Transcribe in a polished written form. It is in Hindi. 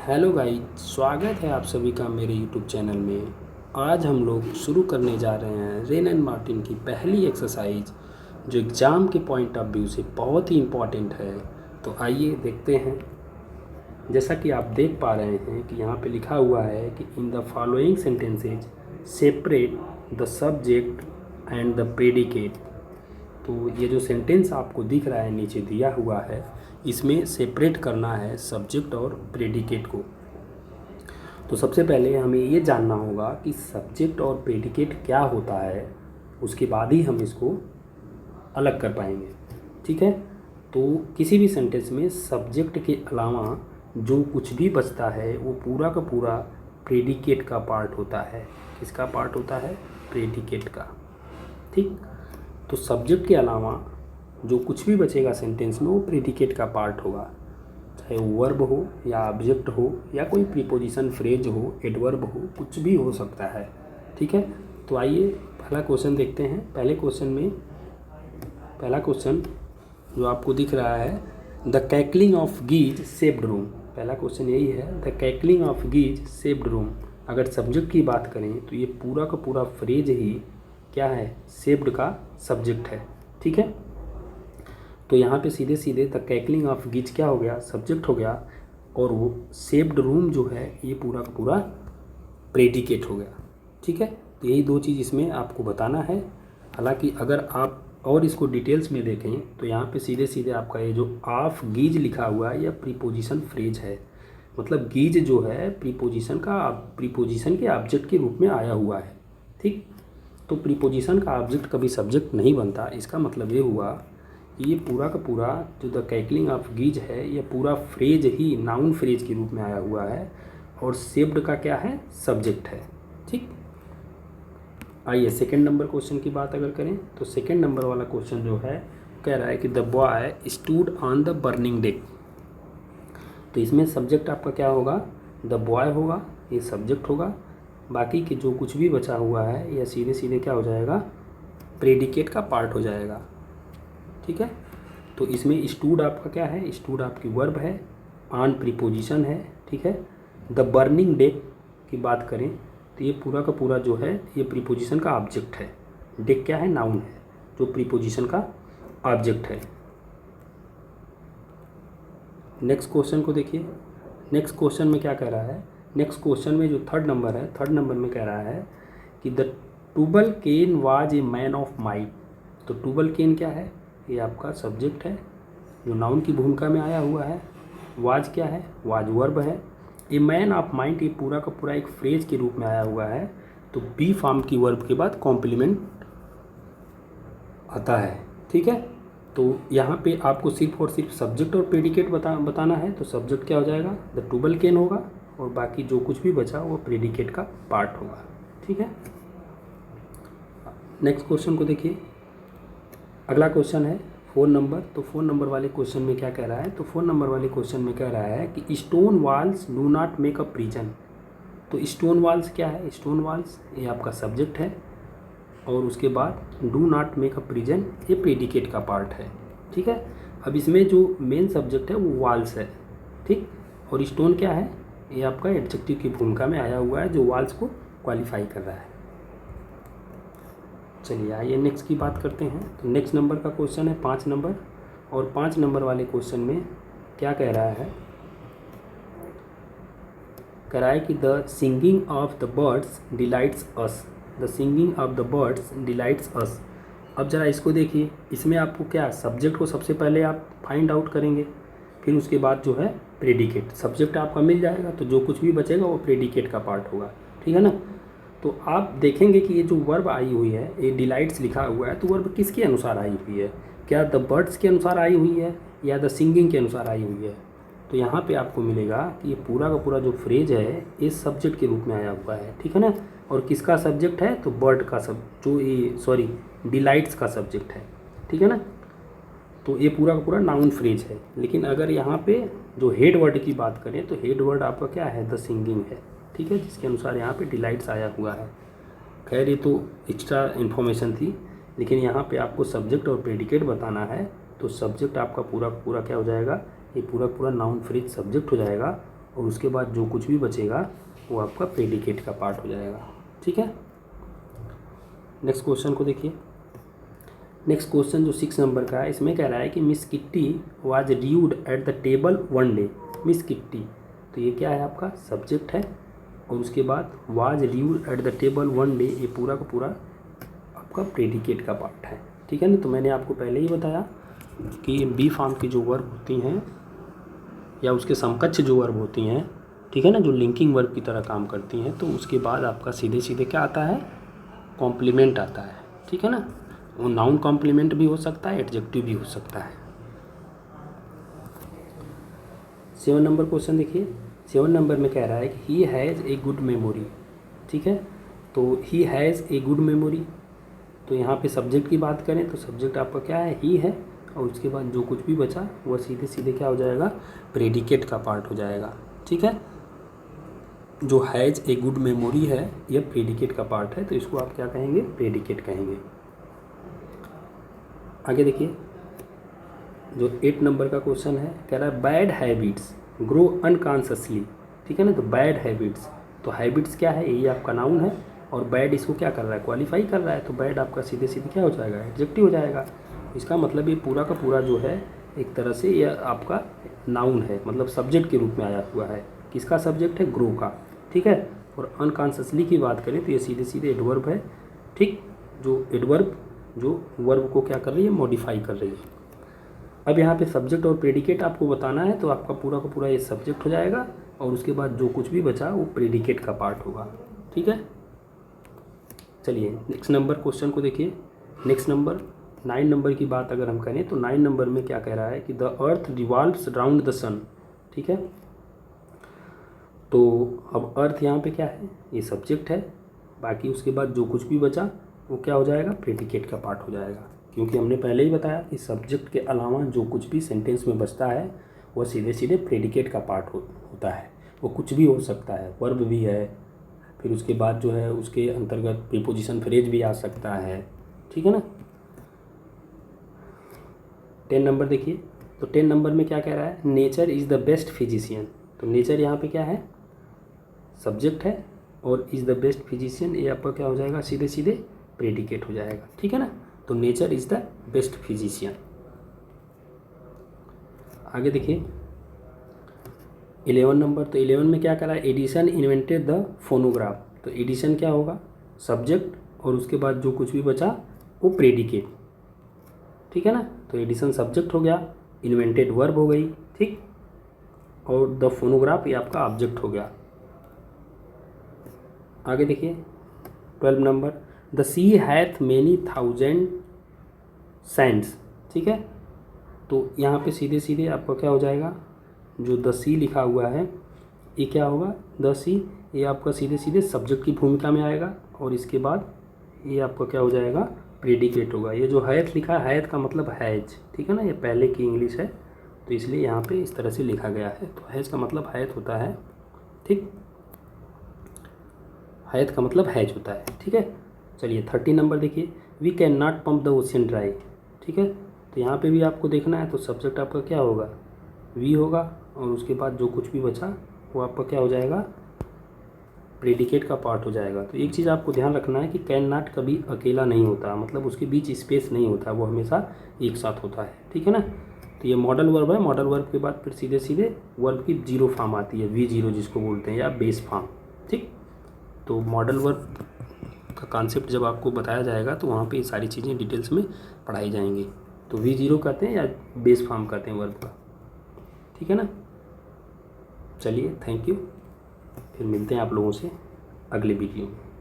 हेलो गाइस, स्वागत है आप सभी का मेरे यूट्यूब चैनल में। आज हम लोग शुरू करने जा रहे हैं रेन एंड मार्टिन की पहली एक्सरसाइज, जो एग्ज़ाम के पॉइंट ऑफ व्यू से बहुत ही इम्पॉर्टेंट है। तो आइए देखते हैं। जैसा कि आप देख पा रहे हैं कि यहाँ पे लिखा हुआ है कि in the following sentences separate the subject and the predicate. तो ये जो सेंटेंस आपको दिख रहा है नीचे दिया हुआ है, इसमें सेपरेट करना है सब्जेक्ट और प्रेडिकेट को। तो सबसे पहले हमें ये जानना होगा कि सब्जेक्ट और प्रेडिकेट क्या होता है, उसके बाद ही हम इसको अलग कर पाएंगे। ठीक है, तो किसी भी सेंटेंस में सब्जेक्ट के अलावा जो कुछ भी बचता है वो पूरा का पूरा प्रेडिकेट का पार्ट होता है। किसका पार्ट होता है? प्रेडिकेट का। ठीक, तो सब्जेक्ट के अलावा जो कुछ भी बचेगा सेंटेंस में वो प्रेडिकेट का पार्ट होगा, चाहे वो वर्ब हो या ऑब्जेक्ट हो या कोई प्रीपोजिशन फ्रेज हो, एडवर्ब हो, कुछ भी हो सकता है। ठीक है, तो आइए पहला क्वेश्चन देखते हैं। पहला क्वेश्चन जो आपको दिख रहा है, द कैकलिंग ऑफ गीज सेव्ड रूम। पहला क्वेश्चन यही है, द कैकलिंग ऑफ गीज सेव्ड रूम। अगर सब्जेक्ट की बात करें तो ये पूरा का पूरा फ्रेज ही क्या है? सेव्ड का सब्जेक्ट है। ठीक है, तो यहाँ पे सीधे सीधे द कैकलिंग ऑफ गीज क्या हो गया? सब्जेक्ट हो गया, और वो सेव्ड रूम जो है ये पूरा का पूरा प्रेडिकेट हो गया। ठीक है, तो यही दो चीज़ इसमें आपको बताना है। हालांकि अगर आप और इसको डिटेल्स में देखें तो यहाँ पे सीधे सीधे आपका ये जो ऑफ गीज लिखा हुआ है, यह प्रीपोजिशन फ्रेज है। मतलब गीज जो है प्रीपोजिशन के ऑब्जेक्ट के रूप में आया हुआ है। ठीक, तो प्रीपोजिशन का ऑब्जेक्ट कभी सब्जेक्ट नहीं बनता। इसका मतलब ये हुआ कि ये पूरा का पूरा जो द कैकलिंग ऑफ गीज है, ये पूरा फ्रेज ही नाउन फ्रेज के रूप में आया हुआ है, और सेव्ड का क्या है? सब्जेक्ट है। ठीक, आइए सेकंड नंबर क्वेश्चन की बात अगर करें तो सेकंड नंबर वाला क्वेश्चन जो है कह रहा है कि the boy stood on the burning deck. तो इसमें सब्जेक्ट आपका क्या होगा? द बॉय होगा, ये सब्जेक्ट होगा। बाकी के जो कुछ भी बचा हुआ है यह सीधे सीधे क्या हो जाएगा? प्रेडिकेट का पार्ट हो जाएगा। ठीक है, तो इसमें स्टूड आपका क्या है? स्टूड आपकी वर्ब है, ऑन प्रीपोजिशन है। ठीक है, द बर्निंग डेक की बात करें तो ये पूरा का पूरा जो है ये प्रीपोजिशन का ऑब्जेक्ट है। डेक क्या है? नाउन है, जो प्रीपोजिशन का ऑब्जेक्ट है। नेक्स्ट क्वेश्चन को देखिए। नेक्स्ट क्वेश्चन में क्या कह रहा है? नेक्स्ट क्वेश्चन में जो थर्ड नंबर है, थर्ड नंबर में कह रहा है कि the Tubal Cain was a man of might. तो टूबल केन क्या है? ये आपका सब्जेक्ट है जो नाउन की भूमिका में आया हुआ है। वाज क्या है? वाज वर्ब है। ए मैन ऑफ माइंड ये पूरा का पूरा एक फ्रेज के रूप में आया हुआ है। तो बी फॉर्म की वर्ब के बाद कॉम्प्लीमेंट आता है। ठीक है, तो यहाँ पे आपको सिर्फ और सिर्फ सब्जेक्ट और प्रेडिकेट बताना है। तो सब्जेक्ट क्या हो जाएगा? द टूबल केन होगा, और बाकी जो कुछ भी बचा वो प्रेडिकेट का पार्ट होगा। ठीक है, नेक्स्ट क्वेश्चन को देखिए। अगला क्वेश्चन है 4 नंबर। तो 4 नंबर वाले क्वेश्चन में क्या कह रहा है? तो 4 नंबर वाले क्वेश्चन में कह रहा है कि stone walls do not make a prison. तो स्टोन वॉल्स क्या है? स्टोन वॉल्स ये आपका सब्जेक्ट है, और उसके बाद do not make a prison ये प्रेडिकेट का पार्ट है। ठीक है, अब इसमें जो मेन सब्जेक्ट है वो वॉल्स है। ठीक, और स्टोन क्या है? ये आपका एडजेक्टिव की भूमिका में आया हुआ है, जो वॉल्स को क्वालिफाई कर रहा है। चलिए आइए नेक्स्ट की बात करते हैं। तो नेक्स्ट नंबर का क्वेश्चन है 5 नंबर, और 5 नंबर वाले क्वेश्चन में क्या कह रहा है? कह रहा है कि the singing of the birds delights us. The singing of the birds delights us. अब ज़रा इसको देखिए, इसमें आपको क्या सब्जेक्ट को सबसे पहले आप फाइंड आउट करेंगे, फिर उसके बाद जो है प्रेडिकेट। सब्जेक्ट आपका मिल जाएगा तो जो कुछ भी बचेगा वो प्रेडिकेट का पार्ट होगा। ठीक है ना, तो आप देखेंगे कि ये जो वर्ब आई हुई है, ये डिलाइट्स लिखा हुआ है, तो वर्ब किसके अनुसार आई हुई है? क्या द बर्ड्स के अनुसार आई हुई है या द सिंगिंग के अनुसार आई हुई है? तो यहाँ पे आपको मिलेगा कि ये पूरा का पूरा जो फ्रेज है ये सब्जेक्ट के रूप में आया हुआ है। ठीक है ना, और किसका सब्जेक्ट है? तो बर्ड का डिलाइट्स का सब्जेक्ट है। ठीक है ना, तो ये पूरा का पूरा नाउन फ्रेज है। लेकिन अगर यहाँ पे जो हेड वर्ड की बात करें तो हेड वर्ड आपका क्या है? द सिंगिंग है। ठीक है, जिसके अनुसार यहाँ पे डिलाइट्स आया हुआ है। खैर ये तो एक्स्ट्रा इन्फॉर्मेशन थी, लेकिन यहाँ पे आपको सब्जेक्ट और प्रेडिकेट बताना है। तो सब्जेक्ट आपका पूरा पूरा क्या हो जाएगा? ये पूरा पूरा नाउन फ्रेज सब्जेक्ट हो जाएगा, और उसके बाद जो कुछ भी बचेगा वो आपका प्रेडिकेट का पार्ट हो जाएगा। ठीक है, नेक्स्ट क्वेश्चन को देखिए। नेक्स्ट क्वेश्चन जो 6 नंबर का है, इसमें कह रहा है कि miss kitty was rude at the table one day. Miss kitty, तो ये क्या है आपका सब्जेक्ट है, और उसके बाद was rude at the table one day, ये पूरा का पूरा आपका प्रेडिकेट का पार्ट है। ठीक है ना, तो मैंने आपको पहले ही बताया कि बी फॉर्म की जो वर्ब होती हैं या उसके समकक्ष जो वर्ब होती हैं, ठीक है ना, जो लिंकिंग वर्ब की तरह काम करती हैं, तो उसके बाद आपका सीधे सीधे क्या आता है, कॉम्प्लीमेंट आता है। ठीक है ना, वो नाउन कॉम्प्लीमेंट भी हो सकता है, एडजेक्टिव भी हो सकता है। 7 नंबर क्वेश्चन देखिए। 7 नंबर में कह रहा है कि he has a good memory. ठीक है, तो he has a good memory, तो यहाँ पे सब्जेक्ट की बात करें तो सब्जेक्ट आपका क्या है, ही है, और उसके बाद जो कुछ भी बचा वह सीधे सीधे क्या हो जाएगा, प्रेडिकेट का पार्ट हो जाएगा। ठीक है, जो हैज़ ए गुड मेमोरी है यह प्रेडिकेट का पार्ट है, तो इसको आप क्या कहेंगे, प्रेडिकेट कहेंगे। आगे देखिए, जो 8 नंबर का क्वेश्चन है, कह रहा है बैड हैबिट्स ग्रो अनकॉन्शियसली। ठीक है ना, तो बैड हैबिट्स, तो हैबिट्स क्या है, यही आपका नाउन है, और बैड इसको क्या कर रहा है, क्वालिफाई कर रहा है, तो बैड आपका सीधे सीधे क्या हो जाएगा, एडजेक्टिव हो जाएगा। इसका मतलब ये पूरा का पूरा जो है एक तरह से यह आपका नाउन है, मतलब सब्जेक्ट के रूप में आया हुआ है। किसका सब्जेक्ट है, ग्रो का। ठीक है, और अनकॉन्शियसली की बात करें तो ये सीधे सीधे एडवर्ब है। ठीक, जो एडवर्ब जो वर्ब को क्या कर रही है, मॉडिफाई कर रही है। अब यहाँ पे सब्जेक्ट और प्रेडिकेट आपको बताना है, तो आपका पूरा का पूरा ये सब्जेक्ट हो जाएगा, और उसके बाद जो कुछ भी बचा वो प्रेडिकेट का पार्ट होगा। ठीक है, चलिए नेक्स्ट नंबर क्वेश्चन को देखिए। नेक्स्ट नंबर 9 नंबर की बात अगर हम करें तो 9 नंबर में क्या कह रहा है कि the earth revolves round the sun. ठीक है, तो अब अर्थ यहाँ पे क्या है, ये सब्जेक्ट है, बाकी उसके बाद जो कुछ भी बचा वो क्या हो जाएगा, प्रेडिकेट का पार्ट हो जाएगा, क्योंकि हमने पहले ही बताया कि सब्जेक्ट के अलावा जो कुछ भी सेंटेंस में बचता है वह सीधे सीधे प्रेडिकेट का पार्ट होता है। वो कुछ भी हो सकता है, वर्ब भी है, फिर उसके बाद जो है उसके अंतर्गत प्रीपोजिशन फ्रेज भी आ सकता है। ठीक है ना, 10 नंबर देखिए, तो 10 नंबर में क्या कह रहा है, nature is the best physician. तो नेचर यहाँ पे क्या है, सब्जेक्ट है, और इज़ द बेस्ट फिजिशियन ये आपका क्या हो जाएगा, सीधे सीधे प्रेडिकेट हो जाएगा। ठीक है ना, तो nature is the best physician. आगे देखिए 11 नंबर, तो 11 में क्या करा है, एडिसन इन्वेंटेड द फोनोग्राफ। तो एडिसन क्या होगा, सब्जेक्ट, और उसके बाद जो कुछ भी बचा वो प्रेडिकेट। ठीक है ना, तो एडिसन सब्जेक्ट हो गया, इन्वेंटेड वर्ब हो गई, ठीक, और द फोनोग्राफ ये आपका ऑब्जेक्ट हो गया। आगे देखिए 12 number, the sea hath many thousand sands. ठीक है, तो यहाँ पे सीधे सीधे आपका क्या हो जाएगा, जो द सी लिखा हुआ है ये क्या होगा, द सी ये आपका सीधे सीधे सब्जेक्ट की भूमिका में आएगा, और इसके बाद ये आपका क्या हो जाएगा, प्रेडिकेट होगा। ये जो हैथ लिखा है, हैथ का मतलब हैज, ठीक है ना, ये पहले की इंग्लिश है, तो इसलिए यहाँ पे इस तरह से लिखा गया है। तो हैज का मतलब हैथ होता है, ठीक, हैथ का मतलब हैज होता है। ठीक है, चलिए 30 नंबर देखिए, we can not pump the ocean dry. ठीक है, तो यहाँ पे भी आपको देखना है, तो सब्जेक्ट आपका क्या होगा, वी होगा, और उसके बाद जो कुछ भी बचा वो आपका क्या हो जाएगा, प्रेडिकेट का पार्ट हो जाएगा। तो एक चीज़ आपको ध्यान रखना है कि कैन नॉट कभी अकेला नहीं होता, मतलब उसके बीच स्पेस नहीं होता, वो हमेशा एक साथ होता है। ठीक है ना, तो ये मॉडल वर्ब है, मॉडल वर्ब के बाद फिर सीधे सीधे वर्ब की जीरो फॉर्म आती है, V0 जिसको बोलते हैं, या बेस फॉर्म। ठीक, तो मॉडल वर्ब का कॉन्सेप्ट जब आपको बताया जाएगा तो वहाँ पे ये सारी चीज़ें डिटेल्स में पढ़ाई जाएंगी। तो V0 कहते हैं या बेस फॉर्म कहते हैं वर्ब का। ठीक है ना, चलिए थैंक यू, फिर मिलते हैं आप लोगों से अगले वीडियो में।